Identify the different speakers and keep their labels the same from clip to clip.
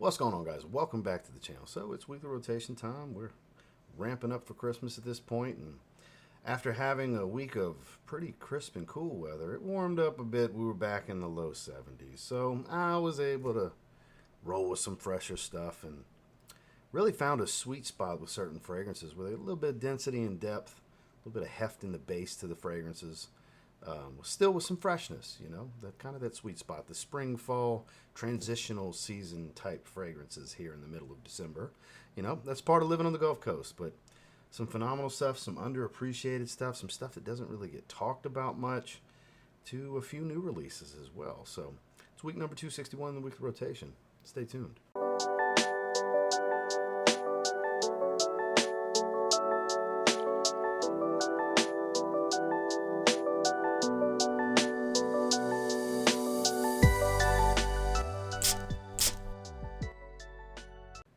Speaker 1: What's going on, guys? Welcome back to the channel. So it's weekly rotation time. We're ramping up for Christmas at this point, and after having a week of pretty crisp and cool weather, it warmed up a bit. We were back in the low 70s, so I was able to roll with some fresher stuff and really found a sweet spot with certain fragrances with a little bit of density and depth, a little bit of heft in the base to the fragrances. Still with some freshness, that sweet spot. The spring, fall, transitional season type fragrances here in the middle of December. That's part of living on the Gulf Coast, but some phenomenal stuff, some underappreciated stuff, some stuff that doesn't really get talked about much, to a few new releases as well. So it's week number 261 in the weekly rotation. Stay tuned.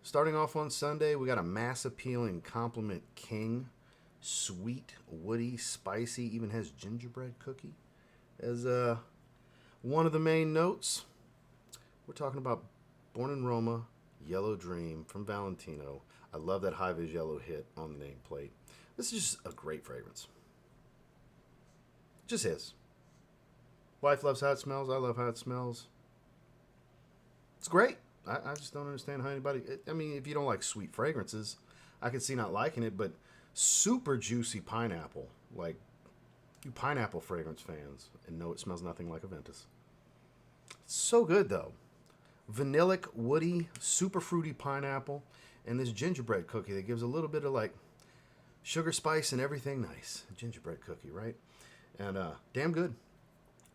Speaker 1: Starting off on Sunday, we got a mass appealing Compliment King. Sweet, woody, spicy, even has gingerbread cookie as one of the main notes. We're talking about Born in Roma, Yellow Dream from Valentino. I love that high-vis yellow hit on the nameplate. This is just a great fragrance. Just is. Wife loves how it smells. I love how it smells. It's great. I just don't understand how anybody... I mean, if you don't like sweet fragrances, I can see not liking it, but super juicy pineapple. Like, you pineapple fragrance fans, and know it smells nothing like Aventus. It's so good, though. Vanillic, woody, super fruity pineapple, and this gingerbread cookie that gives a little bit of, like, sugar spice and everything nice. Gingerbread cookie, right? And damn good.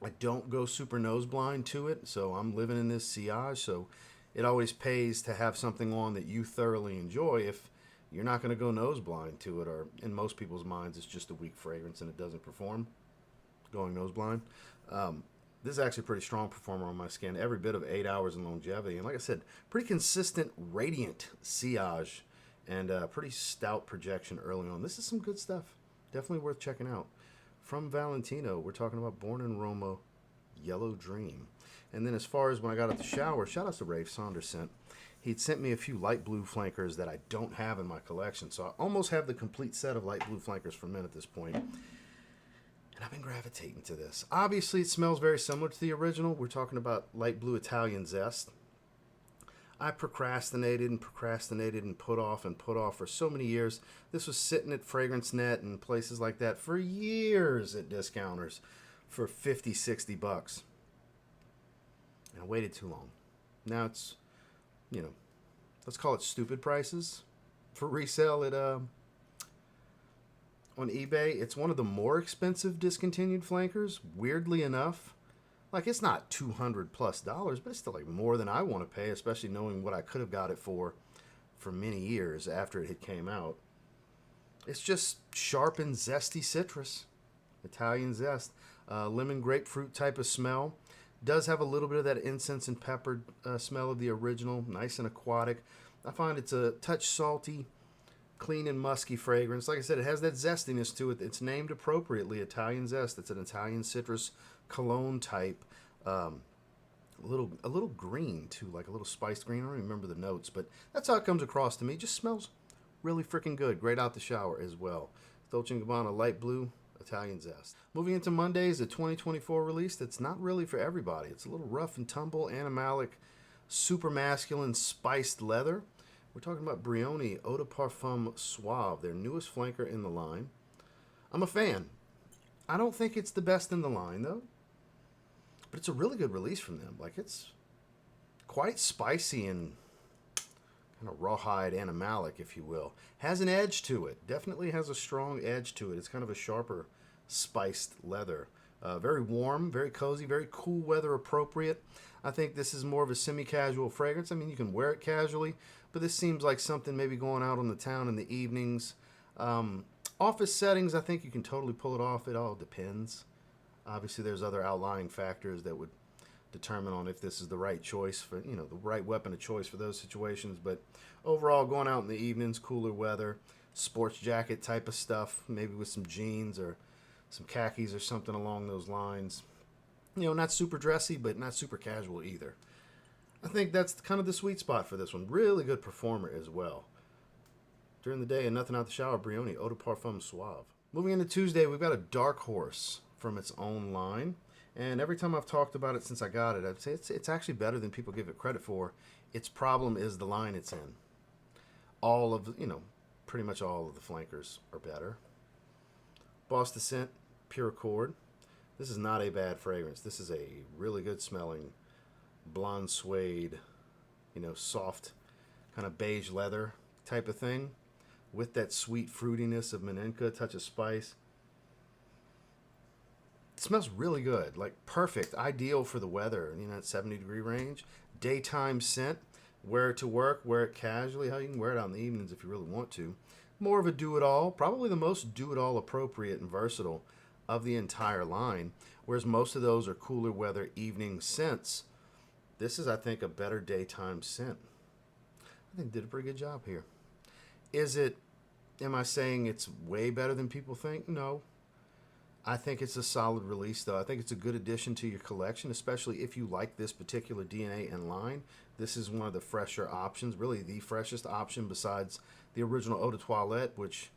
Speaker 1: I don't go super nose blind to it, so I'm living in this sillage, so... It always pays to have something on that you thoroughly enjoy if you're not going to go nose blind to it, or in most people's minds it's just a weak fragrance and it doesn't perform, going nose blind. This is actually a pretty strong performer on my skin, every bit of 8 hours in longevity. And like I said, pretty consistent, radiant sillage and pretty stout projection early on. This is some good stuff. Definitely worth checking out. From Valentino, we're talking about Born in Roma, Yellow Dream. And then as far as when I got out the shower, shout out to Rafe Saunders sent. He'd sent me a few light blue flankers that I don't have in my collection. So I almost have the complete set of light blue flankers for men at this point. And I've been gravitating to this. Obviously, it smells very similar to the original. We're talking about light blue Italian Zest. I procrastinated and put off for so many years. This was sitting at Fragrance Net and places like that for years at discounters for 50, 60 bucks. And I waited too long. Now it's, let's call it stupid prices for resale at on eBay. It's one of the more expensive discontinued flankers, weirdly enough. Like, it's not $200 plus, but it's still like more than I want to pay, especially knowing what I could have got it for many years after it had came out. It's just sharp and zesty citrus. Italian Zest. Lemon grapefruit type of smell. Does have a little bit of that incense and pepper smell of the original. Nice and aquatic. I find it's a touch salty, clean and musky fragrance. Like I said, it has that zestiness to it. It's named appropriately, Italian Zest. It's an Italian citrus cologne type. A little green too, like a little spiced green. I don't even remember the notes, but that's how it comes across to me. It just smells really freaking good. Great out the shower as well. Dolce & Gabbana light blue, Italian Zest. Moving into Monday's a 2024 release that's not really for everybody. It's a little rough and tumble, animalic, super masculine, spiced leather. We're talking about Brioni EDP Suave, their newest flanker in the line. I'm a fan. I don't think it's the best in the line, though. But it's a really good release from them. Like, it's quite spicy and kind of rawhide animalic, if you will. Has an edge to it. Definitely has a strong edge to it. It's kind of a sharper, spiced leather. Very warm, very cozy, very cool weather appropriate. I think this is more of a semi-casual fragrance. I mean, you can wear it casually, but this seems like something maybe going out on the town in the evenings. Office settings, I think you can totally pull it off. It all depends. Obviously, there's other outlying factors that would determine on if this is the right choice for, the right weapon of choice for those situations. But overall, going out in the evenings, cooler weather, sports jacket type of stuff, maybe with some jeans or some khakis or something along those lines. Not super dressy, but not super casual either. I think that's kind of the sweet spot for this one. Really good performer as well. During the day and nothing out the shower, Brioni Eau de Parfum Suave. Moving into Tuesday, we've got a dark horse from its own line. And every time I've talked about it since I got it, I'd say it's actually better than people give it credit for. Its problem is the line it's in. All of, pretty much all of the flankers are better. Boss Descent, Pure Accord. This is not a bad fragrance. This is a really good smelling blonde suede, soft kind of beige leather type of thing with that sweet fruitiness of Menenka, touch of spice. It smells really good, like perfect, ideal for the weather, that 70-degree range. Daytime scent, wear it to work, wear it casually. How you can wear it out in the evenings if you really want to. More of a do-it-all, probably the most do-it-all appropriate and versatile of the entire line, whereas most of those are cooler weather evening scents. This is, I think, a better daytime scent. I think did a pretty good job here. Am I saying it's way better than people think? No. I think it's a solid release, though. I think it's a good addition to your collection, especially if you like this particular DNA and line. This is one of the fresher options, really the freshest option besides the original Eau de Toilette, which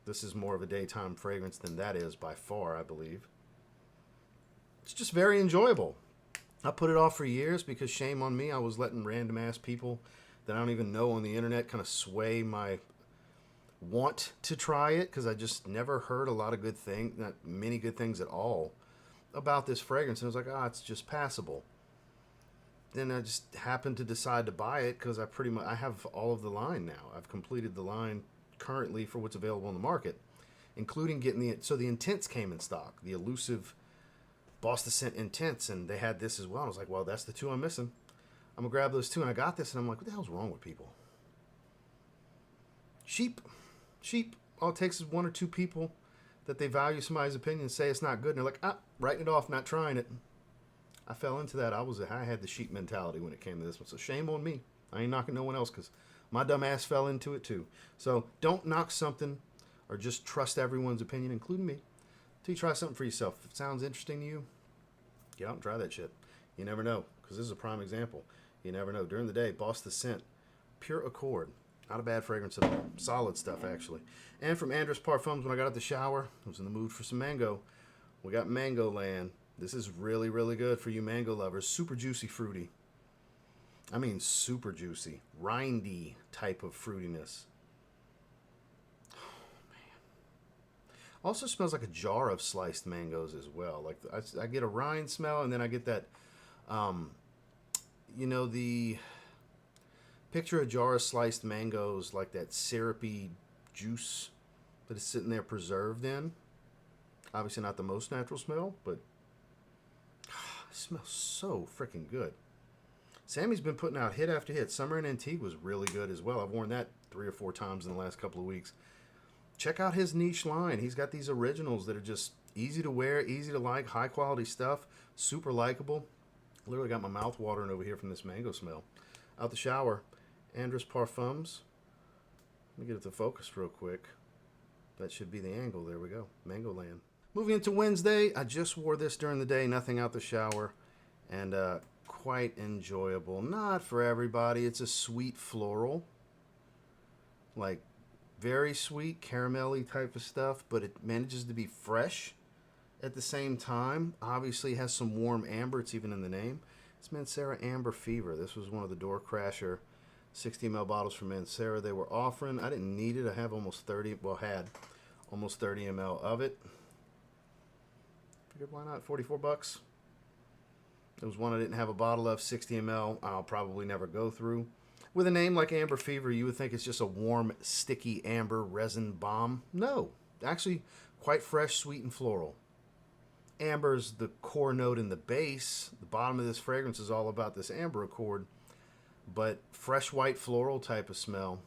Speaker 1: this is more of a daytime fragrance than that is by far, I believe. It's just very enjoyable. I put it off for years because shame on me. I was letting random-ass people that I don't even know on the internet kind of sway my want to try it because I just never heard a lot of good things, not many good things at all about this fragrance. And I was like, it's just passable. Then I just happened to decide to buy it because I have all of the line now. I've completed the line currently for what's available on the market, including getting the Intense came in stock, the elusive Boss Descent Intense, and they had this as well. I was like, well, that's the two I'm missing. I'm gonna grab those two, and I got this, and I'm like, what the hell's wrong with people? Sheep. All it takes is one or two people that they value somebody's opinion and say it's not good, and they're like, writing it off, not trying it. I fell into that. I had the sheep mentality when it came to this one, so shame on me. I ain't knocking no one else because my dumb ass fell into it too. So don't knock something or just trust everyone's opinion, including me, till you try something for yourself. If it sounds interesting to you, get out and try that shit. You never know, because this is a prime example. You never know. During the day, Boss Descent, Pure Accord. Not a bad fragrance at all. Solid stuff, actually. And from Andrus Parfums, when I got out the shower, I was in the mood for some mango. We got Mango Land. This is really, really good for you mango lovers. Super juicy, fruity. I mean, super juicy. Rindy type of fruitiness. Oh, man. Also smells like a jar of sliced mangoes as well. Like I get a rind smell, and then I get that, the... Picture a jar of sliced mangoes, like that syrupy juice that is sitting there preserved in. Obviously not the most natural smell, but it smells so freaking good. Sammy's been putting out hit after hit. Summer in Antique was really good as well. I've worn that 3 or 4 times in the last couple of weeks. Check out his niche line. He's got these originals that are just easy to wear, easy to like, high quality stuff, super likable. Literally got my mouth watering over here from this mango smell. Out the shower. Andrus Parfums. Let me get it to focus real quick. That should be the angle. There we go. Mango Land. Moving into Wednesday. I just wore this during the day. Nothing out the shower. And quite enjoyable. Not for everybody. It's a sweet floral. Like very sweet, caramelly type of stuff. But it manages to be fresh at the same time. Obviously has some warm amber. It's even in the name. It's Mancera Amber Fever. This was one of the Door Crasher 60 ml bottles from Mancera they were offering. I didn't need it. I have almost 30, had almost 30 ml of it. Figured why not? 44 bucks. It was one I didn't have a bottle of, 60 ml. I'll probably never go through. With a name like Amber Fever, you would think it's just a warm, sticky amber resin bomb. No, actually quite fresh, sweet, and floral. Amber's the core note in the base. The bottom of this fragrance is all about this amber accord. But fresh white floral type of smell.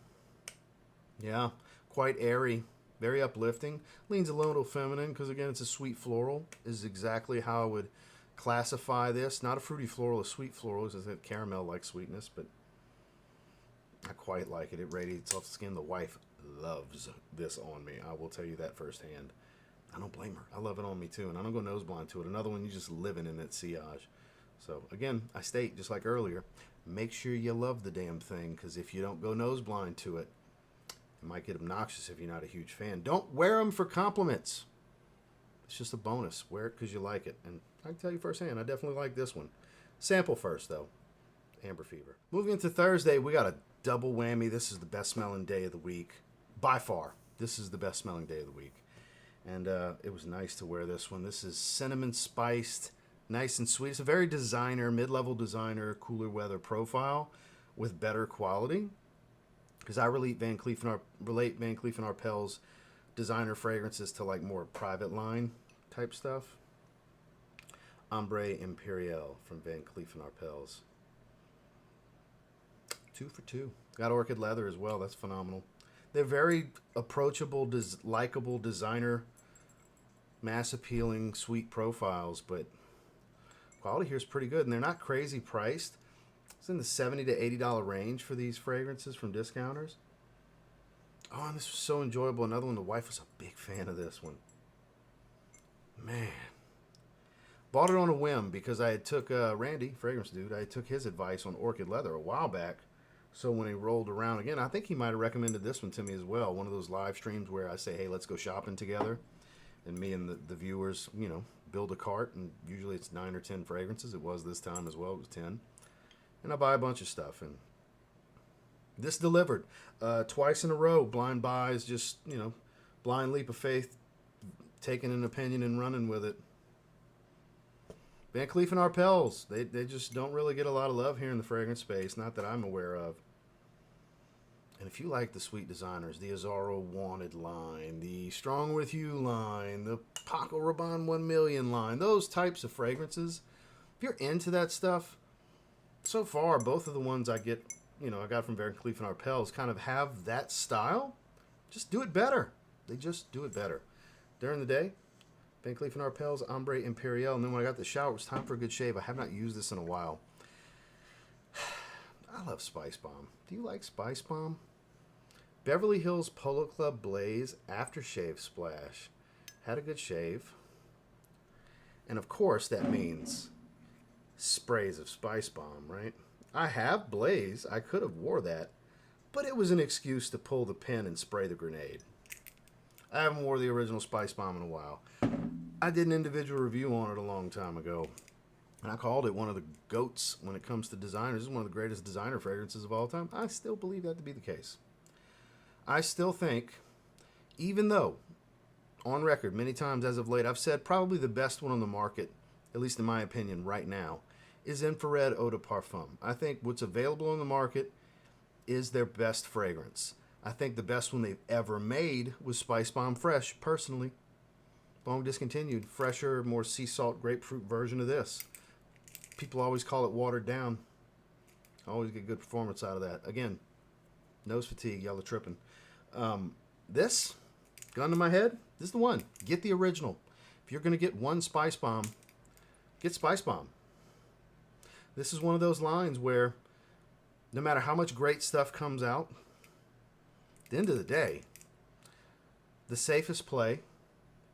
Speaker 1: Yeah, quite airy, very uplifting. Leans a little feminine because, again, it's a sweet floral. Is exactly how I would classify this. Not a fruity floral, a sweet floral. It's a caramel-like sweetness, but I quite like it. It radiates off the skin. The wife loves this on me. I will tell you that firsthand. I don't blame her. I love it on me, too, and I don't go nose blind to it. Another one, you just living in that sillage. So, again, I state, just like earlier, make sure you love the damn thing, because if you don't go nose blind to it, it might get obnoxious if you're not a huge fan. Don't wear them for compliments. It's just a bonus. Wear it because you like it. And I can tell you firsthand, I definitely like this one. Sample first, though. Amber Fever. Moving into Thursday, we got a double whammy. This is the best smelling day of the week. By far, this is the best smelling day of the week. And it was nice to wear this one. This is cinnamon spiced, nice and sweet. It's a very designer, mid-level designer, cooler weather profile with better quality. Because I relate Van Cleef and Arpels designer fragrances to like more private line type stuff. Ambre Imperial from Van Cleef and Arpels. 2 for 2. Got orchid leather as well. That's phenomenal. They're very approachable, likable designer, mass appealing, sweet profiles, but quality here is pretty good, and they're not crazy priced. It's in the $70 to $80 range for these fragrances from discounters. Oh, and this was so enjoyable. Another one, the wife was a big fan of this one. Man. Bought it on a whim because I had took Randy, fragrance dude, I took his advice on orchid leather a while back. So when he rolled around again, I think he might have recommended this one to me as well. One of those live streams where I say, hey, let's go shopping together. And me and the viewers, you know, build a cart. And usually it's 9 or 10 fragrances. It was this time as well. It was 10. And I buy a bunch of stuff. And this delivered twice in a row. Blind buys, just, you know, blind leap of faith, taking an opinion and running with it. Van Cleef and Arpels, they just don't really get a lot of love here in the fragrance space, not that I'm aware of. And if you like the sweet designers, the Azzaro Wanted line, the Strong With You line, the Paco Rabanne 1 Million line, those types of fragrances, if you're into that stuff, so far both of the ones I get, you know, I got from Van Cleef and Arpels kind of have that style. Just do it better. They just do it better. During the day, Van Cleef and Arpels, Ambre Imperial, and then when I got the shower, it was time for a good shave. I have not used this in a while. I love Spicebomb. Do you like Spicebomb? Beverly Hills Polo Club Blaze Aftershave Splash. Had a good shave. And of course, that means sprays of Spicebomb, right? I have Blaze. I could have wore that. But it was an excuse to pull the pin and spray the grenade. I haven't wore the original Spicebomb in a while. I did an individual review on it a long time ago. And I called it one of the GOATs when it comes to designers. It's one of the greatest designer fragrances of all time. I still believe that to be the case. I still think, even though, on record, many times as of late, I've said probably the best one on the market, at least in my opinion right now, is Infrared Eau de Parfum. I think what's available on the market is their best fragrance. I think the best one they've ever made was Spicebomb Fresh, personally. Long discontinued, fresher, more sea salt grapefruit version of this. People always call it watered down. I always get good performance out of that. Again, nose fatigue, yellow tripping. This, gun to my head, this is the one. Get the original. If you're going to get one Spicebomb, get Spicebomb. This is one of those lines where no matter how much great stuff comes out, at the end of the day, the safest play,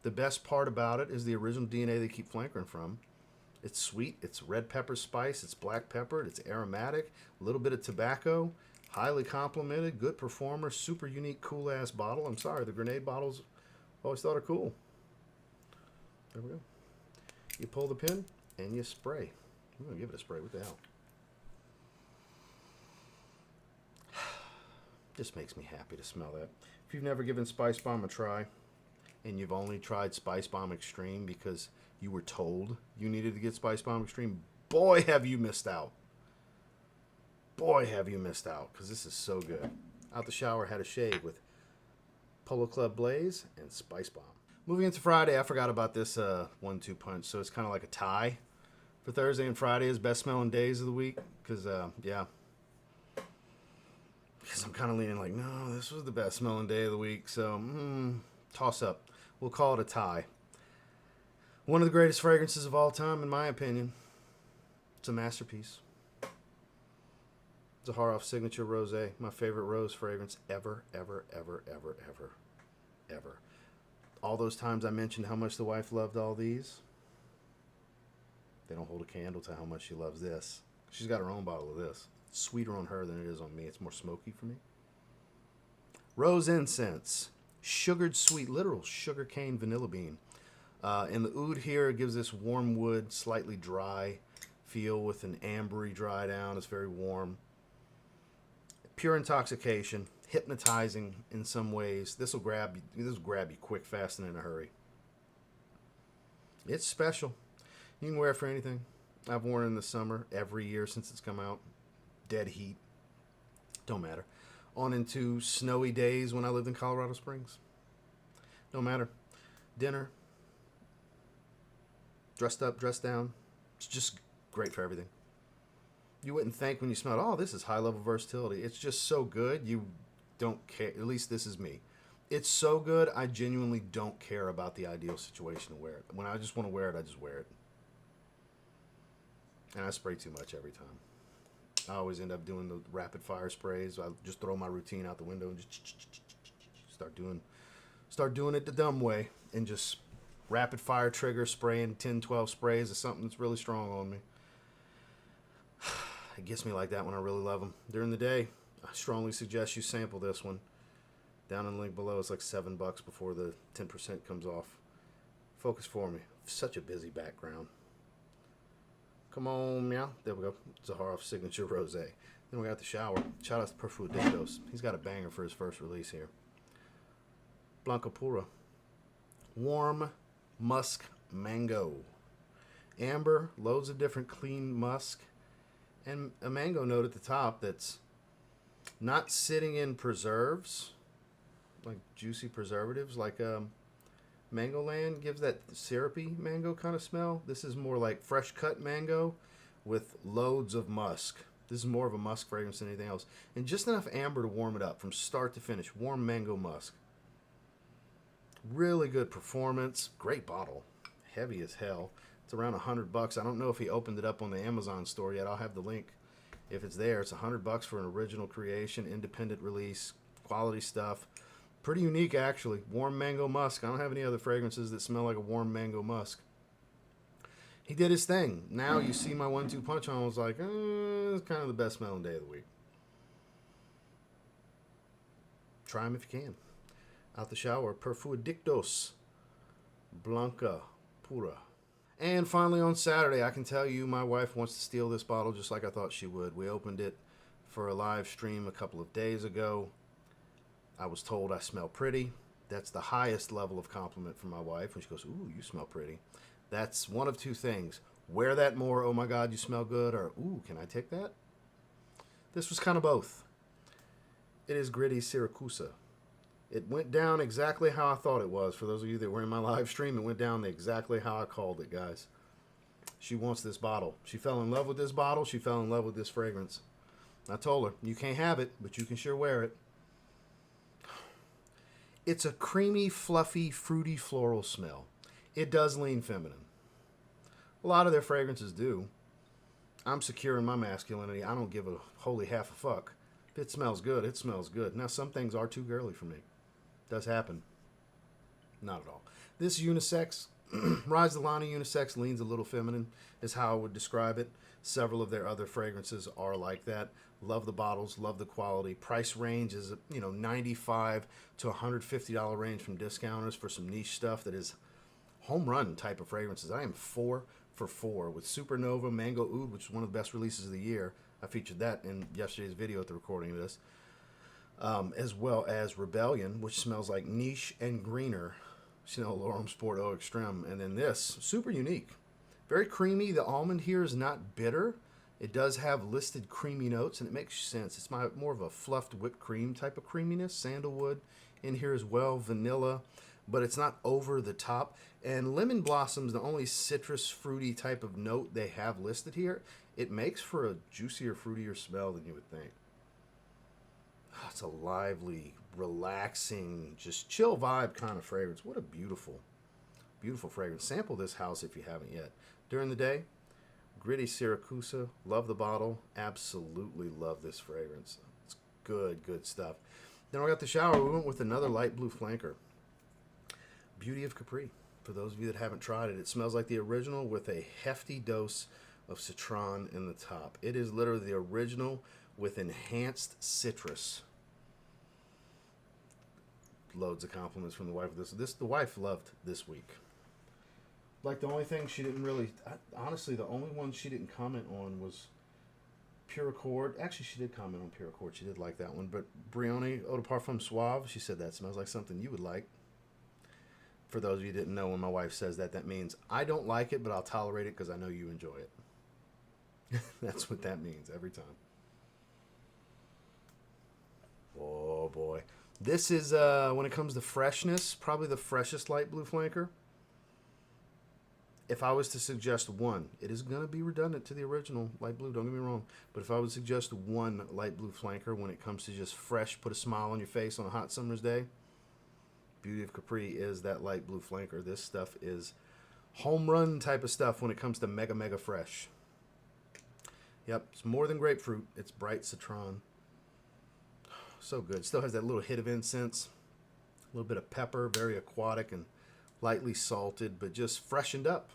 Speaker 1: the best part about it is the original DNA they keep flankering from. It's sweet, it's red pepper spice, it's black peppered, it's aromatic, a little bit of tobacco, highly complimented, good performer, super unique, cool ass bottle. I'm sorry, the grenade bottles I always thought are cool. There we go. You pull the pin and you spray. I'm gonna give it a spray. What the hell? Just makes me happy to smell that. If you've never given Spicebomb a try, and you've only tried Spicebomb Extreme because you were told you needed to get Spicebomb Extreme, boy, have you missed out. Boy, have you missed out, because this is so good. Out the shower, had a shave with Polo Club Blaze and Spicebomb. Moving into Friday, I forgot about this 1-2 punch, so it's kind of like a tie for Thursday and Friday as best smelling days of the week, because, yeah. Because I'm kind of leaning like, no, this was the best smelling day of the week, so, toss up. We'll call it a tie. One of the greatest fragrances of all time, in my opinion. It's a masterpiece. Zaharoff Signature Rosé, my favorite rose fragrance ever, ever, ever, ever, ever, ever. All those times I mentioned how much the wife loved all these, they don't hold a candle to how much she loves this. She's got her own bottle of this. sweeter on her than it is on me. It's more smoky for me. Rose incense. Sugared sweet, literal sugar cane vanilla bean. And the oud here gives this warm wood, slightly dry feel with an ambery dry down. It's very warm. Pure intoxication, hypnotizing in some ways. This will grab you quick, fast, and in a hurry. It's special. You can wear it for anything. I've worn it in the summer every year since it's come out. Dead heat. Don't matter. On into snowy days when I lived in Colorado Springs. Don't matter. Dinner. Dressed up, dressed down. It's just great for everything. You wouldn't think when you smell it, oh, this is high-level versatility. It's just so good, you don't care. At least this is me. It's so good, I genuinely don't care about the ideal situation to wear it. When I just want to wear it, I just wear it. And I spray too much every time. I always end up doing the rapid-fire sprays. I just throw my routine out the window and just start doing it the dumb way and just rapid-fire trigger spraying 10, 12 sprays of something that's really strong on me. It gets me like that when I really love them. During the day, I strongly suggest you sample this one. Down in the link below, it's like $7 before the 10% comes off. Focus for me. Such a busy background. Come on, meow. There we go. Zaharoff Signature Rosé. Then we got the shower. Shout out to Perfu Adictos. He's got a banger for his first release here. Blanca Pura. Warm musk mango. Amber, loads of different clean musk. And a mango note at the top that's not sitting in preserves, like juicy preservatives, like Mangoland gives that syrupy mango kind of smell. This is more like fresh cut mango with loads of musk. This is more of a musk fragrance than anything else. And just enough amber to warm it up from start to finish. Warm mango musk. Really good performance. Great bottle. Heavy as hell. It's around $100. I don't know if he opened it up on the Amazon store yet. I'll have the link if it's there. It's $100 for an original creation, independent release, quality stuff. Pretty unique, actually. Warm mango musk. I don't have any other fragrances that smell like a warm mango musk. He did his thing. Now you see my 1-2 punch on. I was like, it's kind of the best smelling day of the week. Try them if you can. Out the shower, Perfu Adictos, Blanca, Pura. And finally on Saturday, I can tell you my wife wants to steal this bottle just like I thought she would. We opened it for a live stream a couple of days ago. I was told I smell pretty. That's the highest level of compliment from my wife when she goes, ooh, you smell pretty. That's one of two things. Wear that more, oh my God, you smell good, or ooh, can I take that? This was kind of both. It is Gritti Siracusa. It went down exactly how I thought it was. For those of you that were in my live stream, it went down exactly how I called it, guys. She wants this bottle. She fell in love with this bottle. She fell in love with this fragrance. I told her, you can't have it, but you can sure wear it. It's a creamy, fluffy, fruity, floral smell. It does lean feminine. A lot of their fragrances do. I'm secure in my masculinity. I don't give a holy half a fuck. If it smells good, it smells good. Now, some things are too girly for me. Does happen. Not at all. This unisex, Rise the Line of unisex leans a little feminine, is how I would describe it. Several of their other fragrances are like that. Love the bottles, love the quality. Price range is, $95 to $150 range from discounters for some niche stuff that is home run type of fragrances. I am 4 for 4 with Supernova Mango Oud, which is one of the best releases of the year. I featured that in yesterday's video at the recording of this. As well as Rebellion, which smells like niche and greener. Chanel L'Homme Sport Eau Extreme. And then this, super unique. Very creamy. The almond here is not bitter. It does have listed creamy notes, and it makes sense. It's more of a fluffed whipped cream type of creaminess. Sandalwood in here as well. Vanilla. But it's not over the top. And lemon blossoms, the only citrus fruity type of note they have listed here. It makes for a juicier, fruitier smell than you would think. It's a lively, relaxing, just chill vibe kind of fragrance. What a beautiful, beautiful fragrance. Sample this house if you haven't yet. During the day, Gritti Siracusa. Love the bottle. Absolutely love this fragrance. It's good, good stuff. Then we got the shower. We went with another light blue flanker. Beauty of Capri. For those of you that haven't tried it, it smells like the original with a hefty dose of citron in the top. It is literally the original with enhanced citrus. Loads of compliments from the wife of this. The wife loved this week. Like, the only thing she didn't really, honestly, the only one she didn't comment on was Pure Accord. Actually, she did comment on Pure Accord. She did like that one. But Brioni EDP Parfums Suave, she said that smells like something you would like. For those of you who didn't know, when my wife says that, that means I don't like it, but I'll tolerate it because I know you enjoy it. That's what that means every time. Oh, boy. This is, when it comes to freshness, probably the freshest light blue flanker. If I was to suggest one, it is going to be redundant to the original light blue, don't get me wrong. But if I would suggest one light blue flanker when it comes to just fresh, put a smile on your face on a hot summer's day, beauty of Capri is that light blue flanker. This stuff is home run type of stuff when it comes to mega, mega fresh. Yep, it's more than grapefruit. It's bright citron. So good. Still has that little hit of incense, a little bit of pepper, very aquatic and lightly salted, but just freshened up.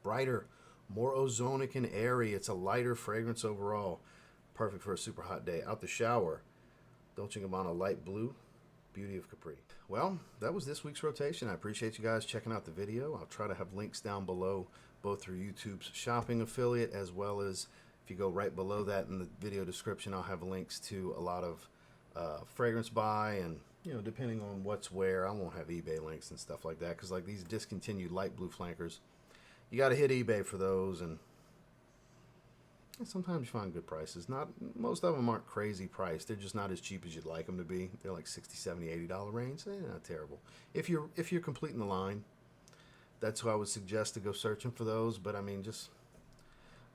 Speaker 1: Brighter, more ozonic and airy. It's a lighter fragrance overall. Perfect for a super hot day. Out the shower, Dolce & Gabbana light blue, beauty of Capri. Well, that was this week's rotation. I appreciate you guys checking out the video. I'll try to have links down below, both through YouTube's shopping affiliate, as well as if you go right below that in the video description, I'll have links to a lot of fragrance buy, and depending on what's where, I won't have eBay links and stuff like that, because like these discontinued light blue flankers, you got to hit eBay for those, and sometimes you find good prices. Not most of them aren't crazy priced. They're just not as cheap as you'd like them to be. They're like $60, $70, $80 range. Not terrible. If you're completing the line, that's who I would suggest to go searching for those. But I mean, just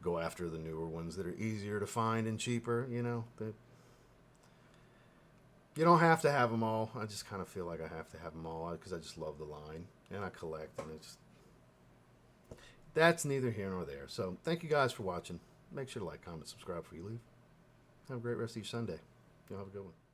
Speaker 1: go after the newer ones that are easier to find and cheaper. You don't have to have them all. I just kind of feel like I have to have them all because I just love the line and I collect, and that's neither here nor there. So thank you guys for watching. Make sure to like, comment, subscribe before you leave. Have a great rest of your Sunday. Y'all have a good one.